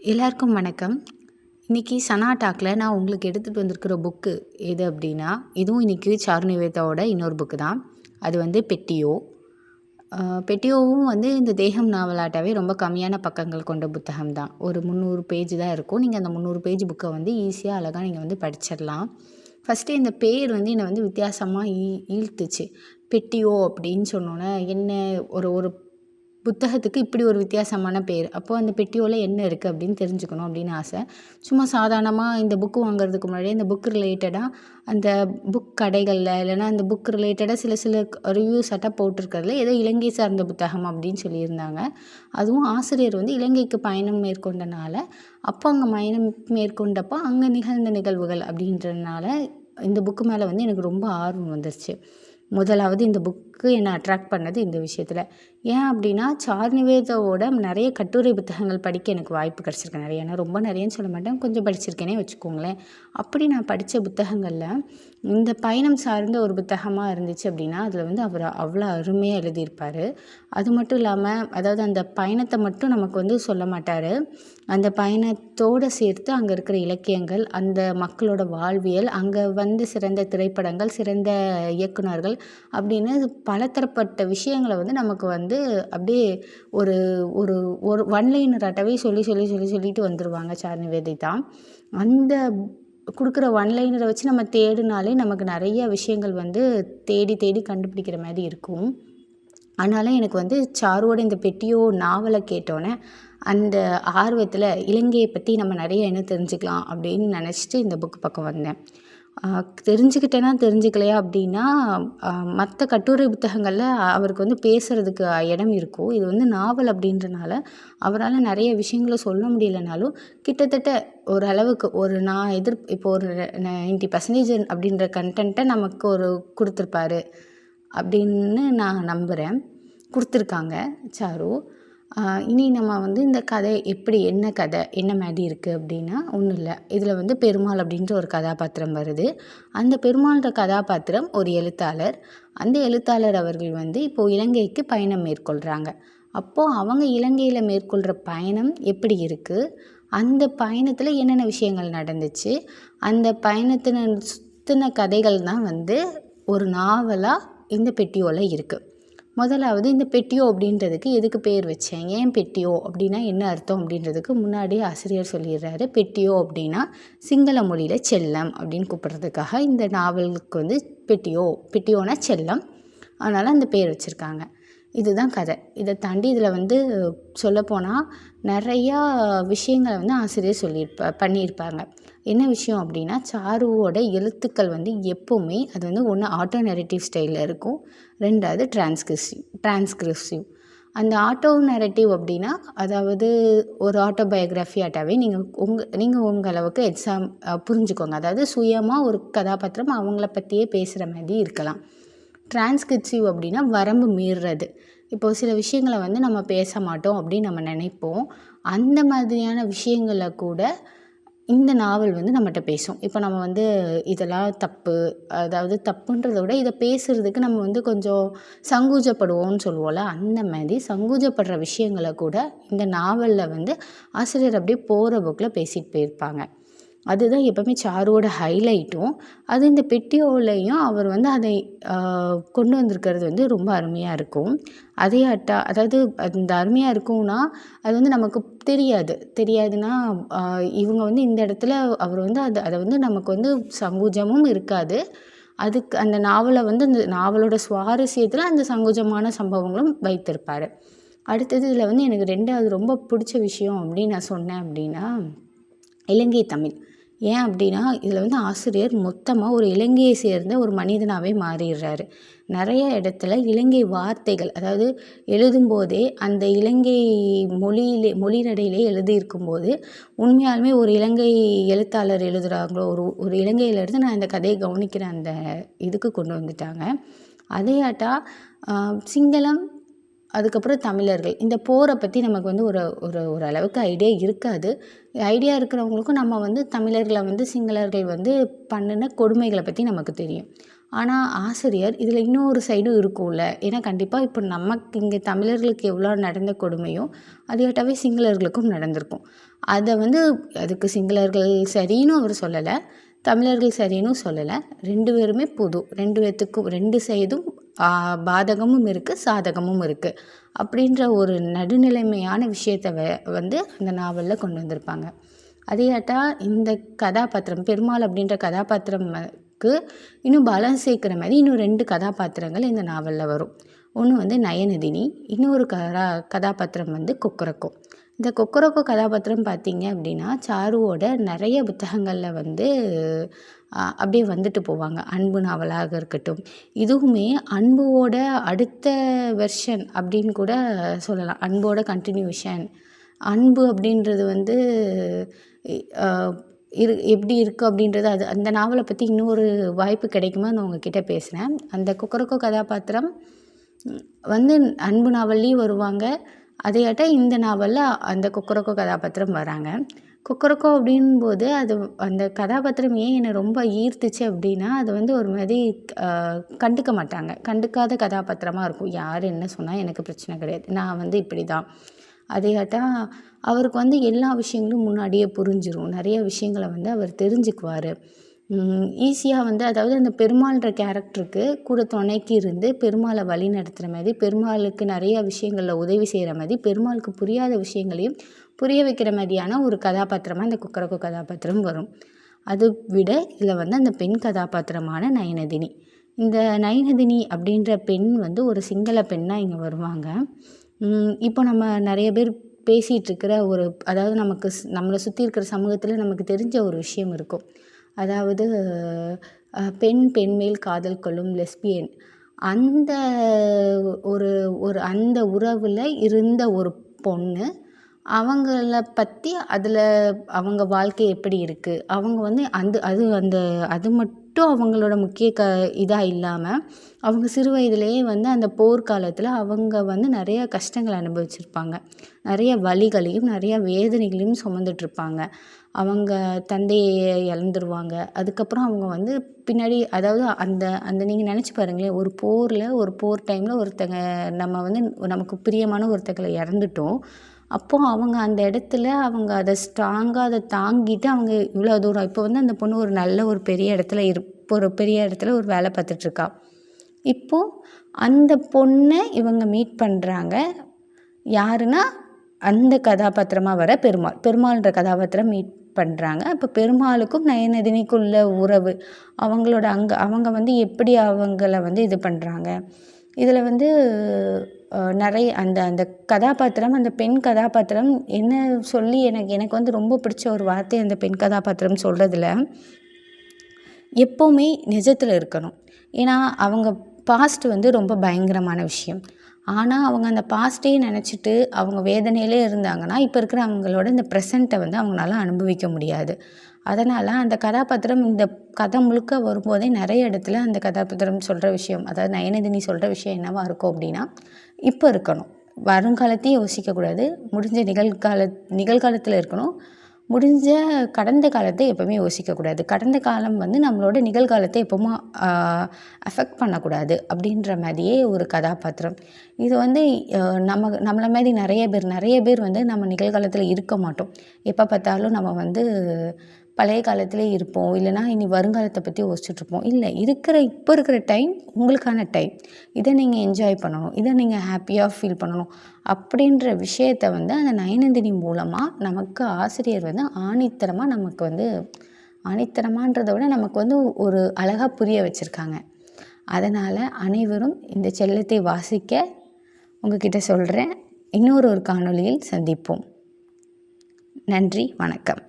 எல்லாருக்கும் வணக்கம். இன்றைக்கி சனா டாக்ல நான் உங்களுக்கு எடுத்துகிட்டு வந்திருக்கிற புக்கு எது அப்படின்னா, இதுவும் இன்றைக்கி சாரு நிவேதாவோட இன்னொரு புக்கு தான். அது வந்து பெட்டியோ. பெட்டியோவும் வந்து இந்த தேகம் நாவலாட்டாவே ரொம்ப கம்மியான பக்கங்கள் கொண்ட புத்தகம் தான். ஒரு 300 பேஜ் தான் இருக்கும். நீங்கள் அந்த 300 பேஜ் புக்கை வந்து ஈஸியாக அழகாக நீங்கள் வந்து படிச்சிடலாம். ஃபஸ்ட்டு இந்த பேர் வந்து என்னை வந்து வித்தியாசமாக ஈர்த்துச்சு. பெட்டியோ அப்படின்னு சொன்னோன்னே என்ன ஒரு ஒரு புத்தகத்துக்கு இப்படி ஒரு வித்தியாசமான பேர். அப்போது அந்த பெட்டியோல என்ன இருக்குது அப்படின்னு தெரிஞ்சுக்கணும் அப்படின்னு ஆசை. சும்மா சாதாரணமாக இந்த புக்கு வாங்குறதுக்கு முன்னாடியே இந்த புக் ரிலேட்டடாக அந்த புக் கடைகளில் இல்லைன்னா அந்த புக் ரிலேட்டடாக சில சில ரிவ்யூஸாட்ட போட்டிருக்கிறதுல ஏதோ இலங்கை சார்ந்த புத்தகம் அப்படின்னு சொல்லியிருந்தாங்க. அதுவும் ஆசிரியர் வந்து இலங்கைக்கு பயணம் மேற்கொண்டனால, அப்போ அங்கே பயணம் மேற்கொண்டப்போ அங்கே நிகழ்ந்த நிகழ்வுகள் அப்படின்றதுனால இந்த புக்கு மேலே வந்து எனக்கு ரொம்ப ஆர்வம் வந்துருச்சு. முதலாவது இந்த புக்கு என்னை அட்ராக்ட் பண்ணது இந்த விஷயத்தில். ஏன் அப்படின்னா, சாரு நிவேதாவோட நிறைய கட்டுரை புத்தகங்கள் படிக்க எனக்கு வாய்ப்பு கிடச்சிருக்கு நிறைய. ஏன்னா ரொம்ப நிறையன்னு சொல்ல மாட்டேன், கொஞ்சம் படிச்சிருக்கேனே வச்சுக்கோங்களேன். அப்படி நான் படித்த புத்தகங்களில் இந்த பயணம் சார்ந்த ஒரு புத்தகமாக இருந்துச்சு அப்படின்னா, அதில் வந்து அவர் அவ்வளோ அருமையாக எழுதியிருப்பார். அது மட்டும் இல்லாமல், அதாவது அந்த பயணத்தை மட்டும் நமக்கு வந்து சொல்ல மாட்டார். அந்த பயணத்தோடு சேர்த்து அங்கே இருக்கிற இலக்கியங்கள், அந்த மக்களோட வாழ்வியல், அங்கே வந்து சிறந்த திரைப்படங்கள், சிறந்த இயக்குனர்கள் அப்படின்னு பலதரப்பட்ட விஷயங்களை வந்து நமக்கு வந்து அப்படியே ஒரு ஒரு ஒரு ஒன்லைனராட்டவே சொல்லிட்டு வந்துடுவாங்க சாரு நிவேதிதா. அந்த கொடுக்குற ஒன்லைனரை வச்சு நம்ம தேடினாலே நமக்கு நிறைய விஷயங்கள் வந்து தேடி தேடி கண்டுபிடிக்கிற மாதிரி இருக்கும். அதனால் எனக்கு வந்து சாருவோட இந்த பெட்டியோ நாவலை கேட்டோன்னே அந்த ஆர்வத்தில் இலங்கையை பற்றி நம்ம நிறைய என்ன தெரிஞ்சுக்கலாம் அப்படின்னு நினச்சிட்டு இந்த புக்கு பக்கம் வந்தேன். தெரிஞ்சுக்கிட்டேன்னா தெரிஞ்சுக்கலையா அப்படின்னா, மற்ற கட்டுரை புத்தகங்களில் அவருக்கு வந்து பேசுகிறதுக்கு இடம் இருக்கும். இது வந்து நாவல் அப்படின்றனால அவரால் நிறைய விஷயங்கள சொல்ல முடியலைனாலும், கிட்டத்தட்ட ஓரளவுக்கு நான் இப்போ ஒரு 90% அப்படின்ற கன்டென்ட்டை நமக்கு கொடுத்துருப்பாரு அப்படின்னு நான் நம்புகிறேன். கொடுத்துருக்காங்க சாரு. இனி நம்ம வந்து இந்த கதை என்ன கதை என்ன மாதிரி இருக்குது அப்படின்னா, ஒன்றும் இல்லை. இதில் வந்து பெருமாள் அப்படின்ற ஒரு கதாபாத்திரம் வருது. அந்த பெருமாள்ன்ற கதாபாத்திரம் ஒரு எழுத்தாளர். அந்த எழுத்தாளர் அவர்கள் வந்து இப்போது இலங்கைக்கு பயணம் மேற்கொள்கிறாங்க. அப்போது அவங்க இலங்கையில் மேற்கொள்கிற பயணம் எப்படி இருக்குது, அந்த பயணத்தில் என்னென்ன விஷயங்கள் நடந்துச்சு, அந்த பயணத்தின சுற்றின கதைகள் தான் வந்து ஒரு நாவலாக இந்த பெட்டியோல இருக்குது. முதலாவது இந்த பெட்டியோ அப்படின்றதுக்கு எதுக்கு பேர் வச்சேன், ஏன் பெட்டியோ அப்படின்னா என்ன அர்த்தம் அப்படின்றதுக்கு முன்னாடியே ஆசிரியர் சொல்லிடுறாரு. பெட்டியோ அப்படின்னா சிங்கள மொழியில் செல்லம் அப்படின்னு கூப்பிட்றதுக்காக இந்த நாவலுக்கு வந்து பெட்டியோனா செல்லம், அதனால் அந்த பேர் வச்சுருக்காங்க. இதுதான் கதை. இதை தாண்டி இதில் வந்து சொல்லப்போனால் நிறையா விஷயங்களை வந்து ஆசிரியர் பண்ணியிருப்பாங்க. என்ன விஷயம் அப்படின்னா, சாருவோட எழுத்துக்கள் வந்து எப்போவுமே அது வந்து ஒன்று ஆட்டோ நரேட்டிவ் ஸ்டைலில் இருக்கும், ரெண்டாவது டிரான்ஸ்கிரிப்சிவ். அந்த ஆட்டோ நரேட்டிவ் அப்படின்னா, அதாவது ஒரு ஆட்டோபயோகிராஃபியாட்டாவே நீங்கள் உங்கள் அளவுக்கு புரிஞ்சுக்கோங்க. அதாவது சுயமாக ஒரு கதாபாத்திரம் அவங்கள பற்றியே பேசுகிற மாதிரி இருக்கலாம். டிரான்ஸ்கிரிப்சிவ் அப்படின்னா வரம்பு மீறுறது. இப்போது சில விஷயங்களை வந்து நம்ம பேச மாட்டோம் அப்படின்னு நம்ம நினைப்போம். அந்த மாதிரியான விஷயங்களை கூட இந்த நாவல் வந்து நம்மகிட்ட பேசும். இப்போ நம்ம வந்து இதெல்லாம் தப்பு, அதாவது தப்புன்றதை விட இதை பேசுகிறதுக்கு நம்ம வந்து கொஞ்சம் சங்கூஜப்படுவோம்னு சொல்லுவோம்ல, அந்த மாதிரி சங்கூஜப்படுற விஷயங்களை கூட இந்த நாவலில் வந்து ஆசிரியர் அப்படியே போகிற போக்கில் பேசிட்டு போயிருப்பாங்க. அதுதான் எப்போவுமே சாருவோட ஹைலைட்டும். அது இந்த பெட்டியோலையும் அவர் வந்து அதை கொண்டு வந்திருக்கிறது வந்து ரொம்ப அருமையாக இருக்கும். அதாவது அந்த அருமையாக இருக்கும்னா, அது வந்து நமக்கு தெரியாதுன்னா இவங்க வந்து இந்த இடத்துல அவர் வந்து அதை வந்து நமக்கு வந்து சங்கூஜமும் இருக்காது. அதுக்கு அந்த நாவலை வந்து அந்த நாவலோட சுவாரஸ்யத்தில் அந்த சங்கூஜமான சம்பவங்களும் வைத்திருப்பார். அடுத்தது இதில் வந்து எனக்கு 2வது ரொம்ப பிடிச்ச விஷயம் அப்படின்னு நான் சொன்னேன் அப்படின்னா, இலங்கை தமிழ். ஏன் அப்படின்னா, இதில் வந்து ஆசிரியர் மொத்தமாக ஒரு இலங்கையை சேர்ந்த ஒரு மனிதனாகவே மாறிடுறாரு. நிறைய இடத்துல இலங்கை வார்த்தைகள், அதாவது எழுதும்போதே அந்த இலங்கை மொழி நடையிலே எழுதியிருக்கும்போது உண்மையாலுமே ஒரு இலங்கை எழுத்தாளர் எழுதுகிறாங்களோ, ஒரு இலங்கையிலேருந்து நான் இந்த கதையை கவனிக்கிற அந்த இதுக்கு கொண்டு வந்துட்டாங்க. அதையாட்டா சிங்களம், அதுக்கப்புறம் தமிழர்கள் இந்த போரை பற்றி நமக்கு வந்து ஒரு அளவுக்கு ஐடியா இருக்காது. ஐடியா இருக்கிறவங்களுக்கும் நம்ம வந்து தமிழர்களை வந்து சிங்களர்கள் வந்து பண்ணின கொடுமைகளை பற்றி நமக்கு தெரியும். ஆனால் ஆசிரியர் இதில் இன்னொரு சைடும் இருக்கும்ல. ஏன்னா கண்டிப்பாக இப்போ நமக்கு இங்கே தமிழர்களுக்கு எவ்வளோ நடந்த கொடுமையோ அதேட்டாவே சிங்களர்களுக்கும் நடந்திருக்கும். அதை வந்து அதுக்கு சிங்களர்கள் சரின்னு அவர் சொல்லலை, தமிழர்கள் சரின்னு சொல்லலை. 2 பேருமே பொது. 2 பேத்துக்கும் 2 சைடும் பாதகமும் இருக்குது, சாதகமும் இருக்குது. அப்படின்ற ஒரு நடுநிலைமையான விஷயத்த வந்து அந்த நாவலில் கொண்டு வந்திருப்பாங்க. அதேயாட்டா இந்த கதாபாத்திரம் பெருமாள் அப்படின்ற கதாபாத்திரம்க்கு இன்னும் பலம் சேர்க்குற மாதிரி இன்னும் 2 கதாபாத்திரங்கள் இந்த நாவலில் வரும். ஒன்று வந்து நயனதினி, இன்னொரு கதாபாத்திரம் வந்து கொக்கரக்கோ. இந்த கொக்கரக்கோ கதாபாத்திரம் பார்த்தீங்க அப்படின்னா சாருவோட நிறைய புத்தகங்களில் வந்து அப்படியே வந்துட்டு போவாங்க. அன்பு நாவலாக இருக்கட்டும், இதுவுமே அன்புவோட அடுத்த வெர்ஷன் அப்படின்னு கூட சொல்லலாம். அன்போட கண்டினியூஷன். அன்பு அப்படின்றது வந்து எப்படி இருக்குது அப்படின்றது அது அந்த நாவலை பற்றி இன்னொரு வாய்ப்பு கிடைக்குமா நான் உங்ககிட்ட பேசுகிறேன். அந்த கொக்கரக்கோ கதாபாத்திரம் வந்து அன்பு நாவல்லையும் வருவாங்க. அதையாட்ட இந்த நாவலில் அந்த கொக்கரக்கோ கதாபாத்திரம் வராங்க. கொக்கரக்கோ அப்படின்போது அது அந்த கதாபாத்திரம் ஏன் என்னை ரொம்ப ஈர்த்துச்சு அப்படின்னா, அது வந்து ஒரு மாதிரி கண்டுக்க மாட்டாங்க. கண்டுக்காத கதாபாத்திரமாக இருக்கும். யார் என்ன சொன்னால் எனக்கு பிரச்சனை கிடையாது, நான் வந்து இப்படி தான். அதையாட்டா அவருக்கு வந்து எல்லா விஷயங்களும் முன்னாடியே புரிஞ்சிடும். நிறைய விஷயங்களை வந்து அவர் தெரிஞ்சுக்குவார். ஈஸியாக வந்து அதாவது அந்த பெருமாள்ன்ற கேரக்டருக்கு கூட துணைக்கு இருந்து பெருமாளை வழி நடத்துகிற மாதிரி, பெருமாளுக்கு நிறைய விஷயங்களில் உதவி செய்கிற மாதிரி, பெருமாளுக்கு புரியாத விஷயங்களையும் புரிய வைக்கிற மாதிரியான ஒரு கதாபாத்திரமாக இந்த கொக்கரக்கோ கதாபாத்திரம் வரும். அதை விட இதில் வந்து அந்த பெண் கதாபாத்திரமான நயனதினி. இந்த நயனதினி அப்படின்ற பெண் வந்து ஒரு சிங்கள பெண்ணாக இங்கே வருவாங்க. இப்போ நம்ம நிறைய பேர் பேசிகிட்ருக்கிற ஒரு அதாவது நமக்கு நம்மளை சுற்றி இருக்கிற சமூகத்தில் நமக்கு தெரிஞ்ச ஒரு விஷயம் இருக்கும். அதாவது பெண் மேல் காதல் கொள்ளும் லெஸ்பியன். அந்த ஒரு அந்த உறவில் இருந்த ஒரு பொண்ணு, அவங்கள பற்றி அதில் அவங்க வாழ்க்கை எப்படி இருக்குது, அவங்க வந்து அது மட்டும் அவங்களோட முக்கிய இதாக இல்லாமல், அவங்க சிறு வயதிலேயே வந்து அந்த போர்க்காலத்தில் அவங்க வந்து நிறைய கஷ்டங்களை அனுபவிச்சிருப்பாங்க. நிறைய வலிகளையும் நிறைய வேதனைகளையும் சுமந்துட்ருப்பாங்க. அவங்க தந்தையை இழந்துருவாங்க. அதுக்கப்புறம் அவங்க வந்து பின்னாடி அதாவது அந்த அந்த நீங்கள் நினச்சி பாருங்களேன், ஒரு போர் டைமில் ஒருத்தங்க நம்ம வந்து நமக்கு பிரியமான ஒருத்தங்களை இறந்துட்டோம். அப்போது அவங்க அந்த இடத்துல அவங்க அதை ஸ்ட்ராங்காக அதை தாங்கிட்டு அவங்க இவ்வளோ தூரம் இப்போ வந்து அந்த பொண்ணு ஒரு நல்ல ஒரு பெரிய இடத்துல ஒரு வேலை பார்த்துட்ருக்கா. இப்போது அந்த பொண்ணை இவங்க மீட் பண்ணுறாங்க. யாருன்னா அந்த கதாபாத்திரமாக வர பெருமாள்ன்ற கதாபாத்திரம் மீட் பண்ணுறாங்க. அப்போ பெருமாளுக்கும் நயனதினிக்குள்ள உறவு, அவங்களோட அவங்க வந்து எப்படி அவங்கள வந்து இது பண்ணுறாங்க. இதில் வந்து நிறைய அந்த கதாபாத்திரம், அந்த பெண் கதாபாத்திரம் என்ன சொல்லி எனக்கு வந்து ரொம்ப பிடிச்ச ஒரு வார்த்தை அந்த பெண் கதாபாத்திரம் சொல்கிறதுல, எப்போவுமே நிஜத்தில் இருக்கணும். ஏன்னா அவங்க பாஸ்ட் வந்து ரொம்ப பயங்கரமான விஷயம். ஆனால் அவங்க அந்த பாஸ்ட்டையே நினச்சிட்டு அவங்க வேதனையிலே இருந்தாங்கன்னா, இப்போ இருக்கிற அவங்களோட இந்த ப்ரெசண்ட்டை வந்து அவங்களால அனுபவிக்க முடியாது. அதனால் அந்த கதாபாத்திரம் இந்த கதை முழுக்க வரும்போதே நிறைய இடத்துல அந்த கதாபாத்திரம் சொல்கிற விஷயம், அதாவது நயனதினி சொல்கிற விஷயம் என்னவாக இருக்கும் அப்படின்னா, இப்போ இருக்கணும், வருங்காலத்தையும் யோசிக்கக்கூடாது, முடிஞ்ச நிகழ்காலத்தில் இருக்கணும், முடிஞ்ச கடந்த காலத்தை எப்போவுமே யோசிக்கக்கூடாது, கடந்த காலம் வந்து நம்மளோட நிகழ்காலத்தை எப்போவும் அஃபெக்ட் பண்ணக்கூடாது அப்படின்ற மாதிரியே ஒரு கதாபாத்திரம். இது வந்து நம்மளை மாதிரி நிறைய பேர் வந்து நம்ம நிகழ்காலத்தில் இருக்க மாட்டோம். எப்போ பார்த்தாலும் நம்ம வந்து பழைய காலத்திலே இருப்போம், இல்லைனா இனி வருங்காலத்தை பற்றி யோசிச்சுட்ருப்போம். இல்லை, இப்போ இருக்கிற டைம் உங்களுக்கான டைம், இதை நீங்கள் என்ஜாய் பண்ணணும், இதை நீங்கள் ஹாப்பியாக ஃபீல் பண்ணணும் அப்படின்ற விஷயத்தை வந்து அந்த நயனதினி மூலமாக நமக்கு ஆசிரியர் வந்து ஆணித்தரமாக நமக்கு வந்து ஆணித்தரமான்றதை விட நமக்கு வந்து ஒரு அழகாக புரிய வச்சுருக்காங்க. அதனால் அனைவரும் இந்த செல்லத்தை வாசிக்க உங்ககிட்ட சொல்கிறேன். இன்னொரு காணொளியில் சந்திப்போம். நன்றி, வணக்கம்.